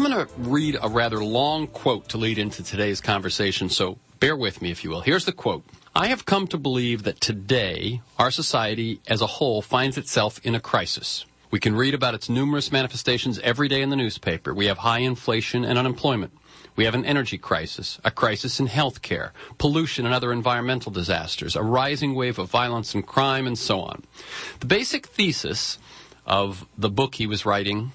I'm going to read a rather long quote to lead into today's conversation, so bear with me, if you will. Here's the quote. I have come to believe that today our society as a whole finds itself in a crisis. We can read about its numerous manifestations every day in the newspaper. We have high inflation and unemployment. We have an energy crisis, a crisis in health care, pollution and other environmental disasters, a rising wave of violence and crime, and so on. The basic thesis of the book he was writing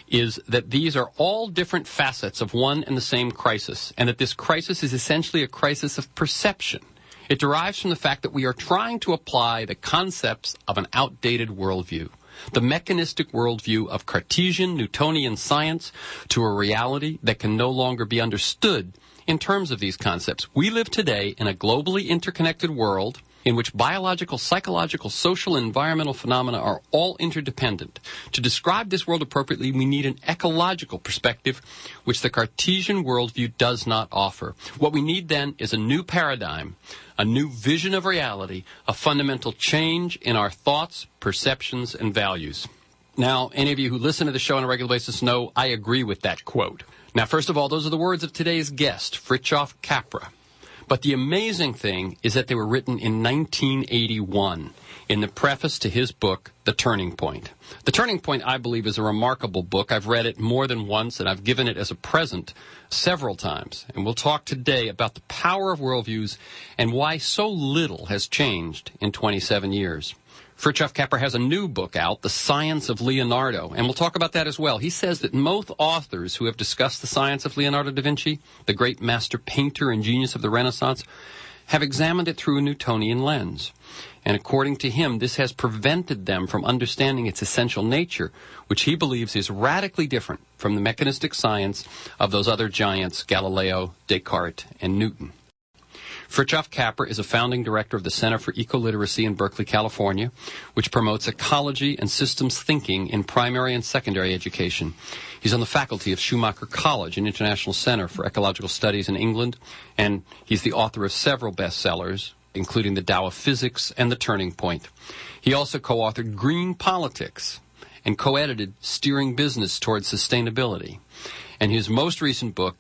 is that these are all different facets of one and the same crisis, and that this crisis is essentially a crisis of perception. It derives from the fact that we are trying to apply the concepts of an outdated worldview, the mechanistic worldview of Cartesian, Newtonian science, to a reality that can no longer be understood in terms of these concepts. We live today in a globally interconnected world in which biological, psychological, social, and environmental phenomena are all interdependent. To describe this world appropriately, we need an ecological perspective, which the Cartesian worldview does not offer. What we need then is a new paradigm, a new vision of reality, a fundamental change in our thoughts, perceptions, and values. Now, any of you who listen to the show on a regular basis know I agree with that quote. Now, first of all, those are the words of today's guest, Fritjof Capra. But the amazing thing is that they were written in 1981 in the preface to his book, The Turning Point. The Turning Point, I believe, is a remarkable book. I've read it more than once, and I've given it as a present several times. And we'll talk today about the power of worldviews and why so little has changed in 27 years. Fritjof Capra has a new book out, The Science of Leonardo, and we'll talk about that as well. He says that most authors who have discussed the science of Leonardo da Vinci, the great master painter and genius of the Renaissance, have examined it through a Newtonian lens. And according to him, this has prevented them from understanding its essential nature, which he believes is radically different from the mechanistic science of those other giants, Galileo, Descartes, and Newton. Fritjof Capra is a founding director of the Center for Ecoliteracy in Berkeley, California, which promotes ecology and systems thinking in primary and secondary education. He's on the faculty of Schumacher College, an international center for ecological studies in England, and he's the author of several bestsellers, including the Tao of Physics and The Turning Point. He also co-authored Green Politics and co-edited Steering Business Towards Sustainability. And his most recent book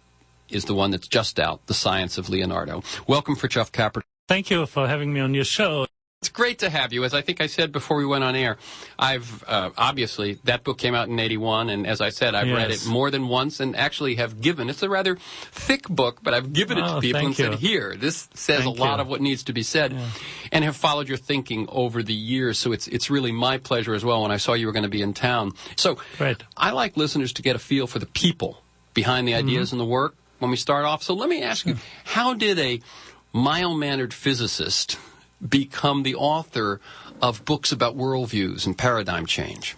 is the one that's just out, The Science of Leonardo. Welcome, Fritjof Capra. Thank you for having me on your show. It's great to have you. As I think I said before we went on air, I've obviously, that book came out in 81, and as I said, I've read it more than once and actually have given, it's a rather thick book, but I've given it to people and said, here, this says a lot of what needs to be said, and have followed your thinking over the years, so it's really my pleasure as well when I saw you were going to be in town. So I like listeners to get a feel for the people behind the ideas and the work when we start off. So let me ask you, how did a mild-mannered physicist become the author of books about worldviews and paradigm change?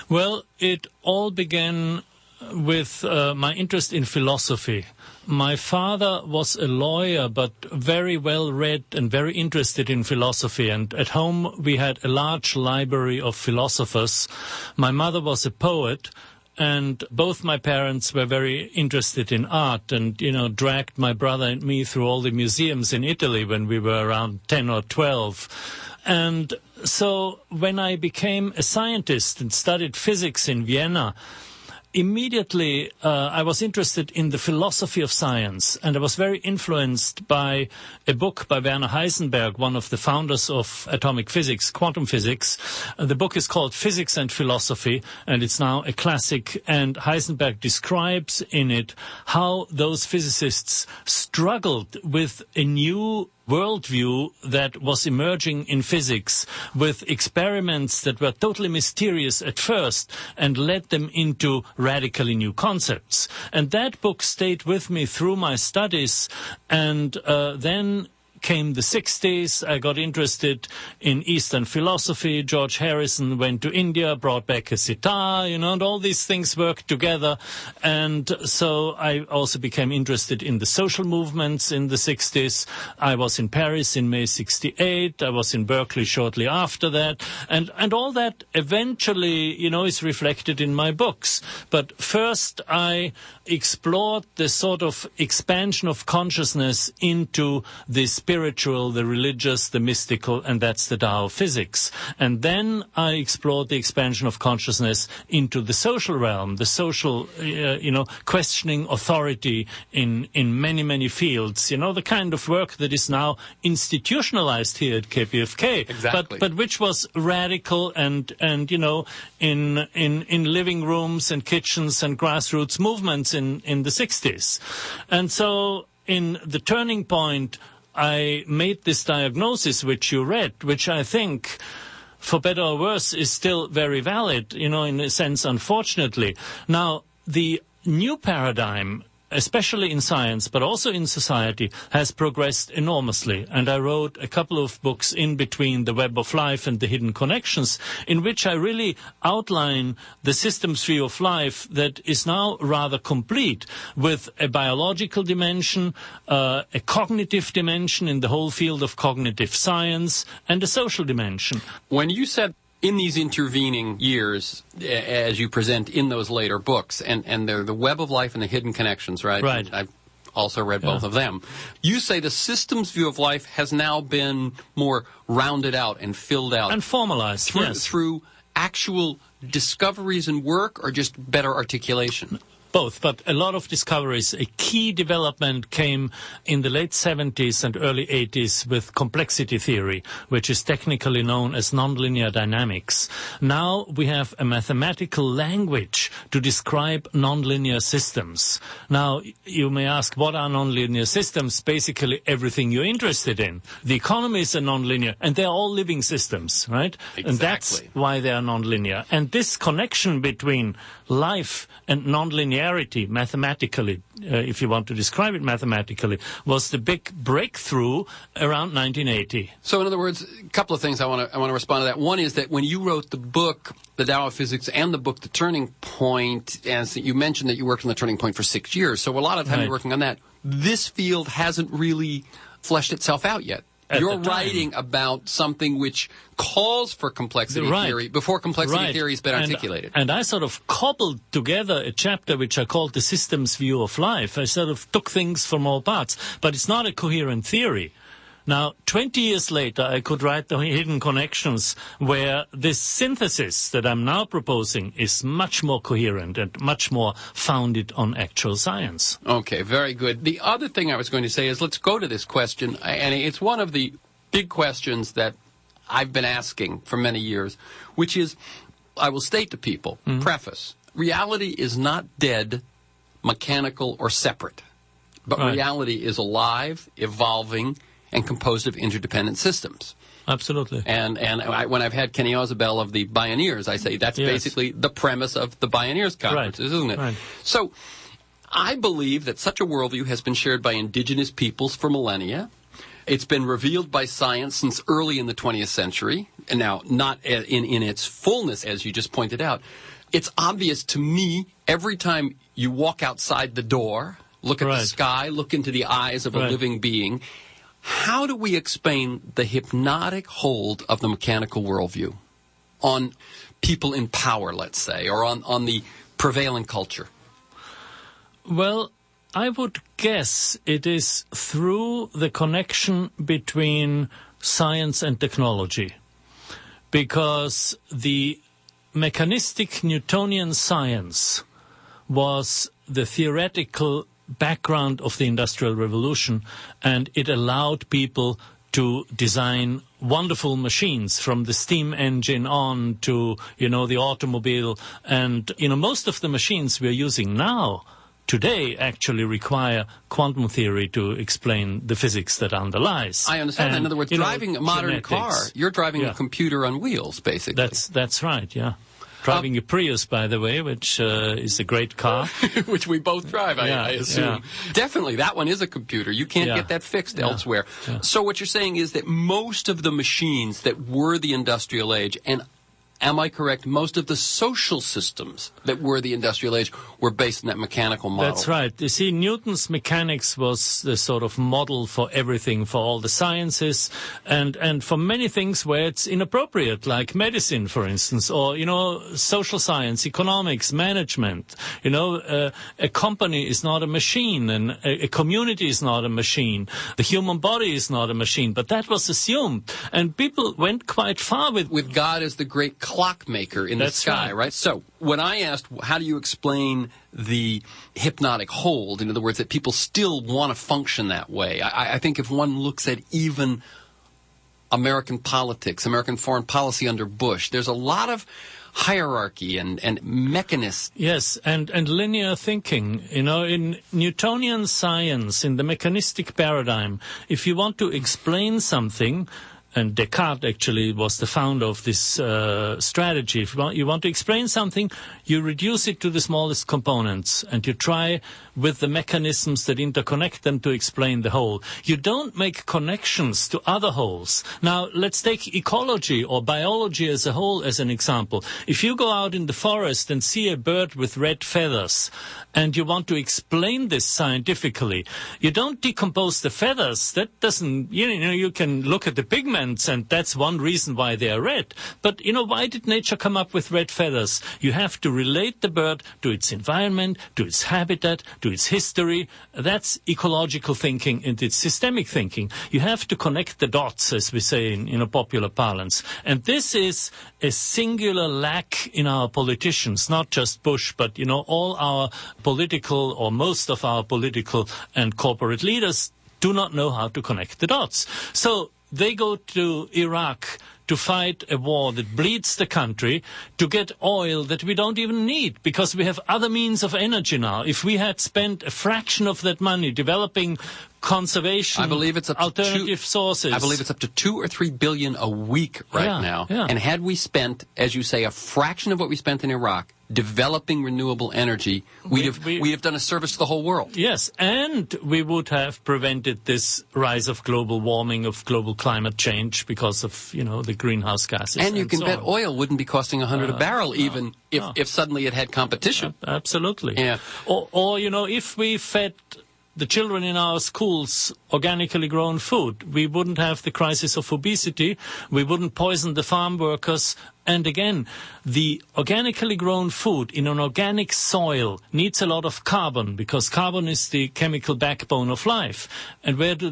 Well, it all began with my interest in philosophy. My father was a lawyer, but very well read and very interested in philosophy. And at home we had a large library of philosophers. My mother was a poet. And both my parents were very interested in art and, dragged my brother and me through all the museums in Italy when we were around 10 or 12. And so when I became a scientist and studied physics in Vienna, immediately I was interested in the philosophy of science, and I was very influenced by a book by Werner Heisenberg, one of the founders of atomic physics, quantum physics. The book is called Physics and Philosophy, and it's now a classic, and Heisenberg describes in it how those physicists struggled with a new worldview that was emerging in physics, with experiments that were totally mysterious at first and led them into radically new concepts. And that book stayed with me through my studies, and then came the 60s. I got interested in Eastern philosophy. George Harrison went to India, brought back a sitar, and all these things worked together. And so I also became interested in the social movements in the 60s. I was in Paris in May 68. I was in Berkeley shortly after that. And all that eventually, is reflected in my books. But first I explored the sort of expansion of consciousness into the spiritual spiritual, the religious, the mystical, and that's the Tao of Physics. And then I explored the expansion of consciousness into the social realm, the social, questioning authority in many, many fields. The kind of work that is now institutionalized here at KPFK. Exactly. But which was radical and in living rooms and kitchens and grassroots movements in the 60s. And so in The Turning Point, I made this diagnosis which you read, which I think, for better or worse, is still very valid, in a sense, unfortunately. Now, the new paradigm, especially in science, but also in society, has progressed enormously. And I wrote a couple of books in between, The Web of Life and The Hidden Connections, in which I really outline the systems view of life that is now rather complete, with a biological dimension, a cognitive dimension in the whole field of cognitive science, and a social dimension. When you said in these intervening years, as you present in those later books, and they're The Web of Life and The Hidden Connections, right? Right. I've also read both of them. You say the systems view of life has now been more rounded out and filled out. And formalized, through actual discoveries and work, or just better articulation? Both, but a lot of discoveries. A key development came in the late 70s and early 80s with complexity theory, which is technically known as nonlinear dynamics. Now we have a mathematical language to describe nonlinear systems. Now, you may ask, what are nonlinear systems? Basically, everything you're interested in. The economy is a nonlinear, and they're all living systems, right? Exactly. And that's why they are nonlinear. And this connection between life and nonlinearity, mathematically, if you want to describe it mathematically, was the big breakthrough around 1980. So, in other words, a couple of things I want to respond to that. One is that when you wrote the book, The Tao of Physics, and the book, The Turning Point, as you mentioned that you worked on The Turning Point for 6 years, so a lot of time you're working on that. This field hasn't really fleshed itself out yet. You're writing about something which calls for complexity theory before complexity theory has been articulated. And I sort of cobbled together a chapter which I called The Systems View of Life. I sort of took things from all parts, but it's not a coherent theory. Now, 20 years later, I could write The Hidden Connections, where this synthesis that I'm now proposing is much more coherent and much more founded on actual science. Okay, very good. The other thing I was going to say is, let's go to this question, and it's one of the big questions that I've been asking for many years, which is, I will state to people, preface, reality is not dead, mechanical, or separate, but reality is alive, evolving, and composed of interdependent systems. Absolutely. And when I've had Kenny Osabel of the Bioneers, I say that's basically the premise of the Bioneers conferences, isn't it? Right. So I believe that such a worldview has been shared by indigenous peoples for millennia. It's been revealed by science since early in the 20th century, and now not in its fullness, as you just pointed out. It's obvious to me every time you walk outside the door, look at the sky, look into the eyes of a living being. How do we explain the hypnotic hold of the mechanical worldview on people in power, let's say, or on the prevailing culture? Well, I would guess it is through the connection between science and technology, because the mechanistic Newtonian science was the theoretical background of the Industrial Revolution, and it allowed people to design wonderful machines, from the steam engine on to, the automobile. And, most of the machines we're using now, today, actually require quantum theory to explain the physics that underlies. I understand. In other words, driving a modern car, you're driving a computer on wheels, basically. That's right, yeah. Driving a Prius, by the way, which is a great car. Which we both drive, I assume. Yeah. Definitely, that one is a computer. You can't get that fixed elsewhere. Yeah. So what you're saying is that most of the machines that were the industrial age, and am I correct? Most of the social systems that were the industrial age were based on that mechanical model. That's right. You see, Newton's mechanics was the sort of model for everything, for all the sciences, and for many things where it's inappropriate, like medicine, for instance, or, social science, economics, management. A company is not a machine, and a community is not a machine. The human body is not a machine, but that was assumed. And people went quite far with God as the great clockmaker in the sky, right? So when I asked, how do you explain the hypnotic hold, in other words, that people still want to function that way, I think if one looks at even American politics, American foreign policy under Bush, there's a lot of hierarchy and mechanism. Yes, and linear thinking. In Newtonian science, in the mechanistic paradigm, if you want to explain something, and Descartes actually was the founder of this strategy. If you want to explain something, you reduce it to the smallest components, and you try with the mechanisms that interconnect them to explain the whole. You don't make connections to other wholes. Now, let's take ecology or biology as a whole as an example. If you go out in the forest and see a bird with red feathers, and you want to explain this scientifically, you don't decompose the feathers. That doesn't, you can look at the pigments, and that's one reason why they are red. But, why did nature come up with red feathers? You have to relate the bird to its environment, to its habitat, to its history. That's ecological thinking, and it's systemic thinking. You have to connect the dots, as we say in a popular parlance. And this is a singular lack in our politicians, not just Bush, but, all our political, or most of our political and corporate leaders do not know how to connect the dots. So they go to Iraq to fight a war that bleeds the country, to get oil that we don't even need, because we have other means of energy now. If we had spent a fraction of that money developing conservation, I believe it's up alternative sources. I believe it's up to 2 or 3 billion a week right now. Yeah. And had we spent, as you say, a fraction of what we spent in Iraq developing renewable energy, we'd have done a service to the whole world. Yes, and we would have prevented this rise of global warming, of global climate change, because of, the greenhouse gases. And you can bet oil wouldn't be costing $100 a barrel, even if suddenly it had competition. Absolutely. Yeah. Or if we fed the children in our schools organically grown food, we wouldn't have the crisis of obesity, we wouldn't poison the farm workers. And again, the organically grown food in an organic soil needs a lot of carbon, because carbon is the chemical backbone of life. And where do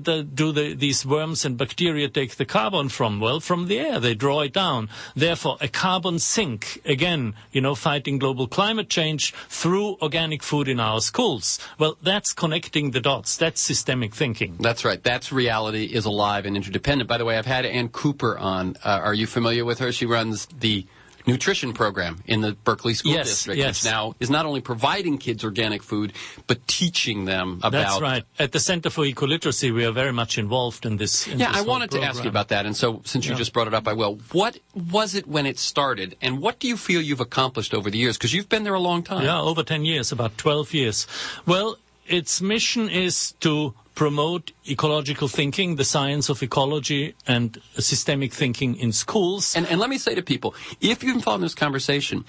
these worms and bacteria take the carbon from? Well, from the air. They draw it down. Therefore, a carbon sink, again, fighting global climate change through organic food in our schools. Well, that's connecting the dots. That's systemic thinking. That's right. That's reality is alive and interdependent. By the way, I've had Ann Cooper on. Are you familiar with her? She runs the nutrition program in the Berkeley School District, which now is not only providing kids organic food, but teaching them about... That's right. At the Center for Ecoliteracy, we are very much involved in this. I wanted to ask you about that, and so since you just brought it up, I will. What was it when it started, and what do you feel you've accomplished over the years? Because you've been there a long time. Yeah, over 10 years, about 12 years. Well, its mission is to promote ecological thinking, the science of ecology, and systemic thinking in schools. And let me say to people, if you've been following this conversation,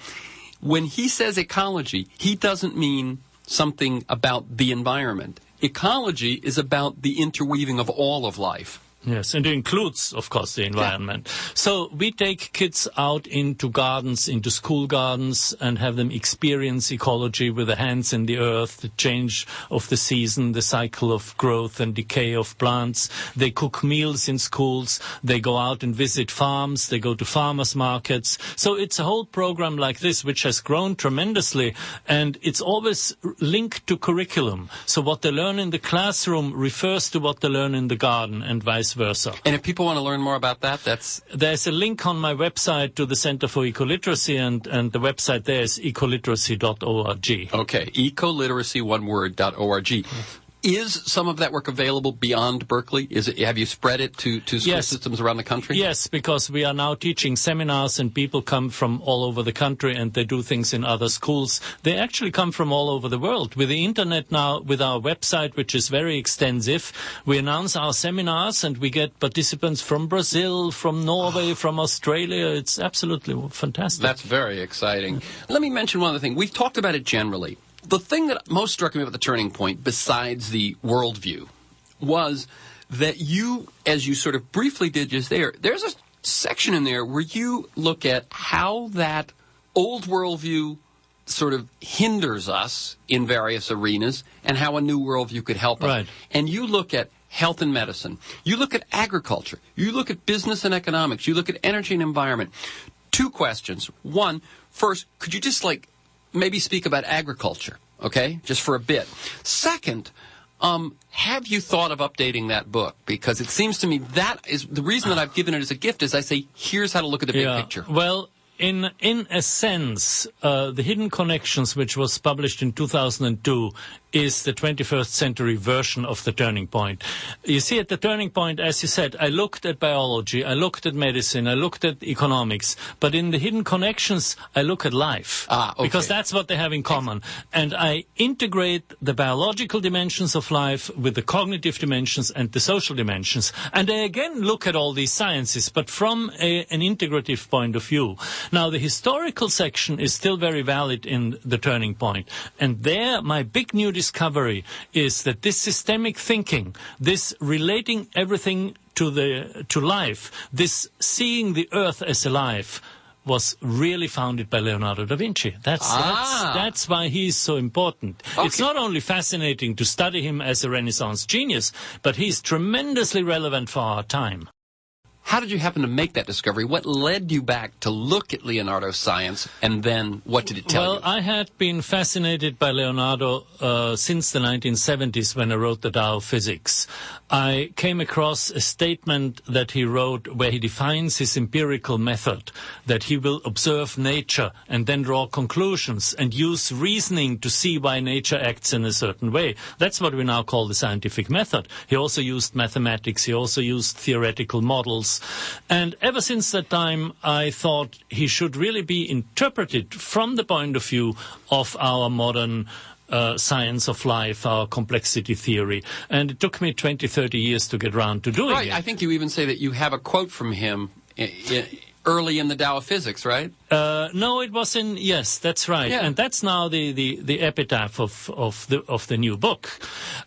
when he says ecology, he doesn't mean something about the environment. Ecology is about the interweaving of all of life. Yes, and it includes, of course, the environment. Yeah. So we take kids out into gardens, into school gardens, and have them experience ecology with the hands in the earth, the change of the season, the cycle of growth and decay of plants. They cook meals in schools. They go out and visit farms. They go to farmers' markets. So it's a whole program like this, which has grown tremendously, and it's always linked to curriculum. So what they learn in the classroom refers to what they learn in the garden, and vice versa. And if people want to learn more about that, there's a link on my website to the Center for Ecoliteracy, and the website there is ecoliteracy.org. Okay, ecoliteracy, one word, .org. Is some of that work available beyond Berkeley? Have you spread it to school systems around the country? Yes, because we are now teaching seminars and people come from all over the country and they do things in other schools. They actually come from all over the world. With the internet now, with our website, which is very extensive, we announce our seminars and we get participants from Brazil, from Norway, from Australia. It's absolutely fantastic. That's very exciting. Let me mention one other thing. We've talked about it generally. The thing that most struck me about the turning point, besides the worldview, was that you, as you sort of briefly did just there's a section in there where you look at how that old worldview sort of hinders us in various arenas and how a new worldview could help us. Right. And you look at health and medicine. You look at agriculture. You look at business and economics. You look at energy and environment. Two questions. One, first, could you just maybe speak about agriculture, okay, just for a bit. Second, have you thought of updating that book? Because it seems to me that is the reason that I've given it as a gift is I say, here's how to look at the big picture. Well, in a sense, The Hidden Connections, which was published in 2002, is the 21st century version of The Turning Point. You see, at The Turning Point, as you said, I looked at biology, I looked at medicine, I looked at economics, but in The Hidden Connections, I look at life. Okay. Because that's what they have in common. And I integrate the biological dimensions of life with the cognitive dimensions and the social dimensions. And I again look at all these sciences, but from an integrative point of view. Now, the historical section is still very valid in The Turning Point. And there, my big new discovery is that this systemic thinking, this relating everything to life, this seeing the earth as alive, was really founded by Leonardo da Vinci. That's why he's so important. Okay. It's not only fascinating to study him as a Renaissance genius, but he's tremendously relevant for our time. How did you happen to make that discovery? What led you back to look at Leonardo's science, and then what did it tell you? Well, I had been fascinated by Leonardo since the 1970s when I wrote the Tao of Physics. I came across a statement that he wrote where he defines his empirical method, that he will observe nature and then draw conclusions and use reasoning to see why nature acts in a certain way. That's what we now call the scientific method. He also used mathematics. He also used theoretical models. And ever since that time, I thought he should really be interpreted from the point of view of our modern science of life, our complexity theory. And it took me 20, 30 years to get around to doing it. Right. I think you even say that you have a quote from him early in the Tao of Physics, right? No, it was in, yes, that's right. Yeah. And that's now the epitaph of the new book.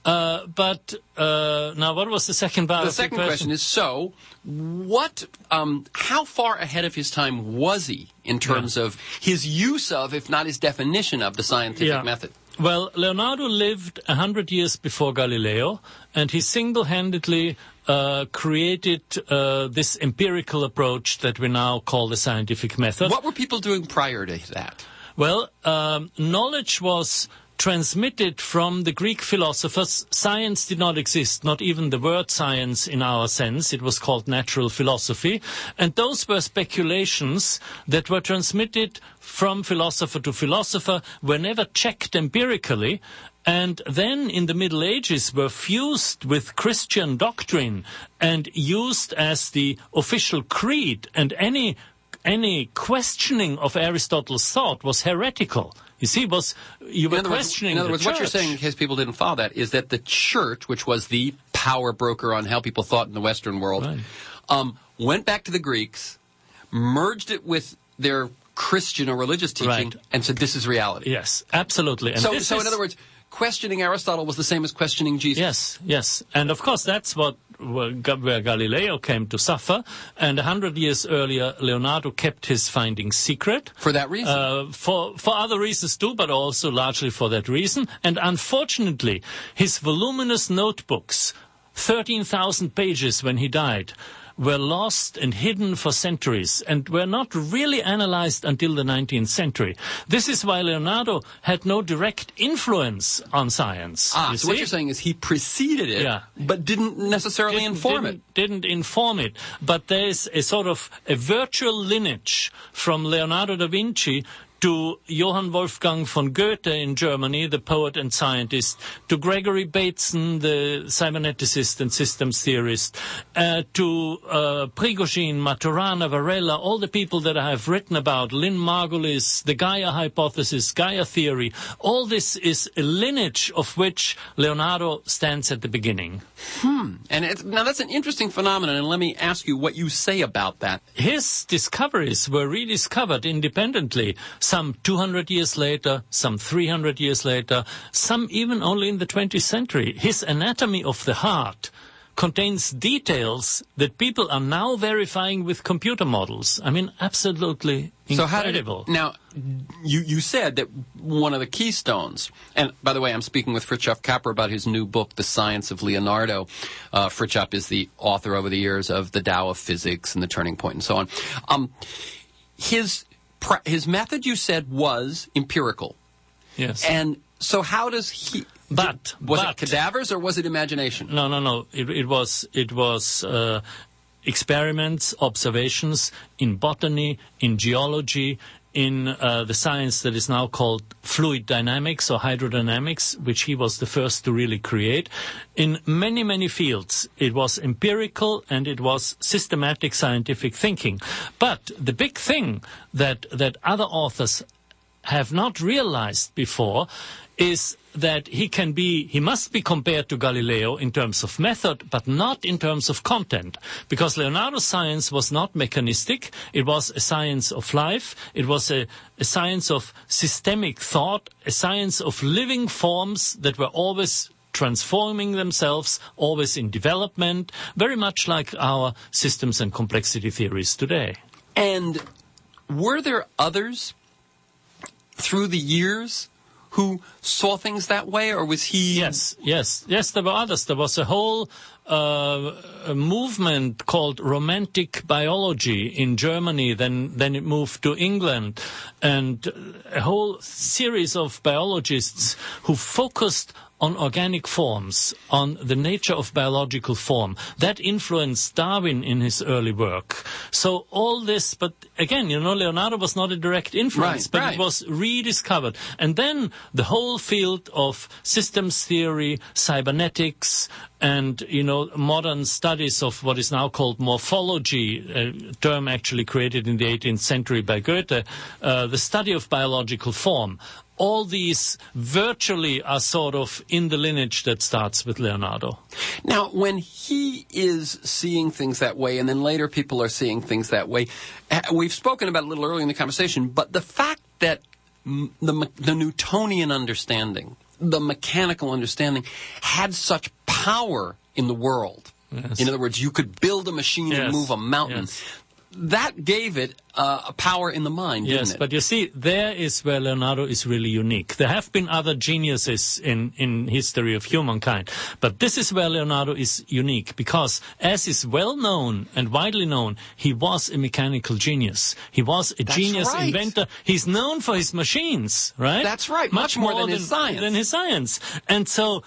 But now what was the second part of the second question is, so how far ahead of his time was he in terms of his use of, if not his definition of, the scientific method? Well, Leonardo lived 100 years before Galileo, and he single-handedly created this empirical approach that we now call the scientific method. What were people doing prior to that? Well, knowledge was transmitted from the Greek philosophers. Science did not exist, not even the word science in our sense. It was called natural philosophy. And those were speculations that were transmitted from philosopher to philosopher, were never checked empirically, and then in the Middle Ages were fused with Christian doctrine and used as the official creed, and any questioning of Aristotle's thought was heretical. You see, you were questioning the church. In other words, what you're saying, in case people didn't follow that, is that the church, which was the power broker on how people thought in the Western world, went back to the Greeks, merged it with their Christian or religious teaching, and said, this is reality. Yes, absolutely. And so in other words, questioning Aristotle was the same as questioning Jesus. Yes. And of course, that's where Galileo came to suffer. And 100 years earlier, Leonardo kept his findings secret. For that reason? For other reasons too, but also largely for that reason. And unfortunately, his voluminous notebooks, 13,000 pages when he died, were lost and hidden for centuries and were not really analyzed until the 19th century. This is why Leonardo had no direct influence on science. So what you're saying is he preceded it, but didn't necessarily inform it. Didn't inform it. But there is a sort of a virtual lineage from Leonardo da Vinci to to Johann Wolfgang von Goethe in Germany, the poet and scientist, to Gregory Bateson, the cyberneticist and systems theorist, to Prigogine, Maturana, Varela, all the people that I have written about, Lynn Margulis, the Gaia hypothesis, Gaia theory, all this is a lineage of which Leonardo stands at the beginning. And now that's an interesting phenomenon, and let me ask you what you say about that. His discoveries were rediscovered independently, some 200 years later, some 300 years later, some even only in the 20th century. His anatomy of the heart contains details that people are now verifying with computer models. I mean, absolutely incredible. Now, you said that one of the keystones, and by the way, I'm speaking with Fritjof Capra about his new book, The Science of Leonardo. Fritjof is the author over the years of the Tao of Physics and the Turning Point and so on. His method, you said, was empirical. Yes. And so how does he... Was it cadavers or was it imagination? No. It was experiments, observations in botany, in geology, in the science that is now called fluid dynamics or hydrodynamics, which he was the first to really create. In many, many fields, it was empirical and it was systematic scientific thinking. But the big thing that other authors have not realized before is that he must be compared to Galileo in terms of method, but not in terms of content. Because Leonardo's science was not mechanistic, it was a science of life, it was a science of systemic thought, a science of living forms that were always transforming themselves, always in development, very much like our systems and complexity theories today. And were there others through the years who saw things that way, or was he... Yes, there were others. There was a whole a movement called romantic biology in Germany, then it moved to England, and a whole series of biologists who focused on organic forms, on the nature of biological form. That influenced Darwin in his early work. So all this, but again, Leonardo was not a direct influence, but it was rediscovered. And then the whole field of systems theory, cybernetics, and, modern studies of what is now called morphology, a term actually created in the 18th century by Goethe, the study of biological form. All these virtually are sort of in the lineage that starts with Leonardo. Now, when he is seeing things that way, and then later people are seeing things that way, we've spoken about it a little earlier in the conversation, but the fact that the Newtonian understanding, the mechanical understanding, had such power in the world. Yes. In other words, you could build a machine and move a mountain. Yes. That gave it a power in the mind, didn't it? Yes, but you see, there is where Leonardo is really unique. There have been other geniuses in history of humankind, but this is where Leonardo is unique, because as is well known and widely known, he was a mechanical genius. He was a genius inventor. He's known for his machines, right? That's right, much more than his science. And so,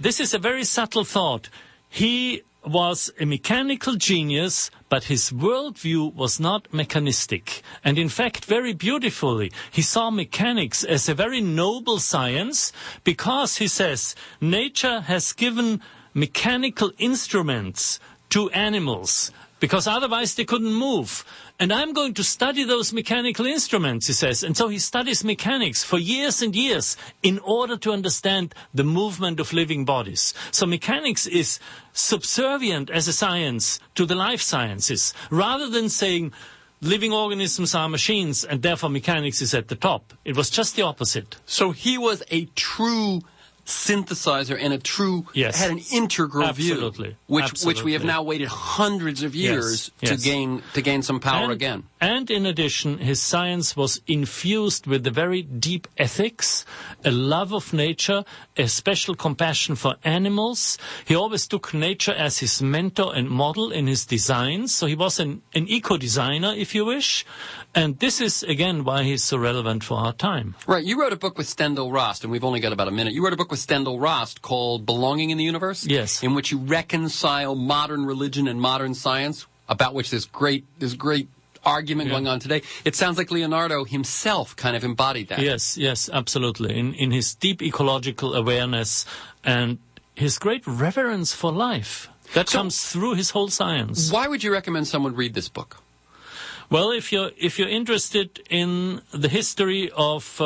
this is a very subtle thought. He was a mechanical genius, but his worldview was not mechanistic. And in fact, very beautifully, he saw mechanics as a very noble science, because he says, nature has given mechanical instruments to animals, because otherwise they couldn't move. And I'm going to study those mechanical instruments, he says. And so he studies mechanics for years and years in order to understand the movement of living bodies. So mechanics is subservient as a science to the life sciences, rather than saying living organisms are machines and therefore mechanics is at the top. It was just the opposite. So he was a true synthesizer and had an integral view, which we have now waited hundreds of years to gain some power again. And in addition, his science was infused with a very deep ethics, a love of nature, a special compassion for animals. He always took nature as his mentor and model in his designs. So he was an eco-designer, if you wish. And this is, again, why he's so relevant for our time. Right. You wrote a book with Stendhal Rast, and we've only got about a minute. You wrote a book with Stendhal Rast called Belonging in the Universe? Yes. In which you reconcile modern religion and modern science, about which there's great argument going on today. It sounds like Leonardo himself kind of embodied that. Yes, absolutely. In his deep ecological awareness and his great reverence for life. That comes through his whole science. Why would you recommend someone read this book? Well, if you're interested in the history of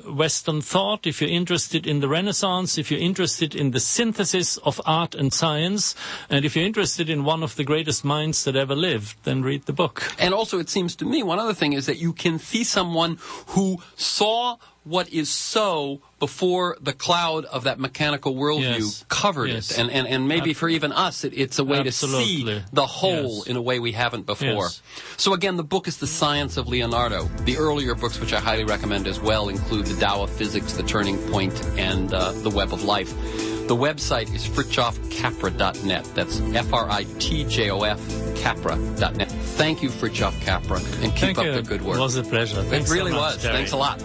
Western thought, if you're interested in the Renaissance, if you're interested in the synthesis of art and science, and if you're interested in one of the greatest minds that ever lived, then read the book. And also, it seems to me, one other thing is that you can see someone who saw what is so before the cloud of that mechanical worldview covered it. And maybe for even us, it's a way to see the whole in a way we haven't before. So again, the book is The Science of Leonardo. The earlier books, which I highly recommend as well, include The Tao of Physics, The Turning Point, and The Web of Life. The website is fritjofcapra.net. That's Fritjof Capra.net. Thank you, Fritjof Capra, and keep up the good work. It was a pleasure. It really was. Thanks a lot.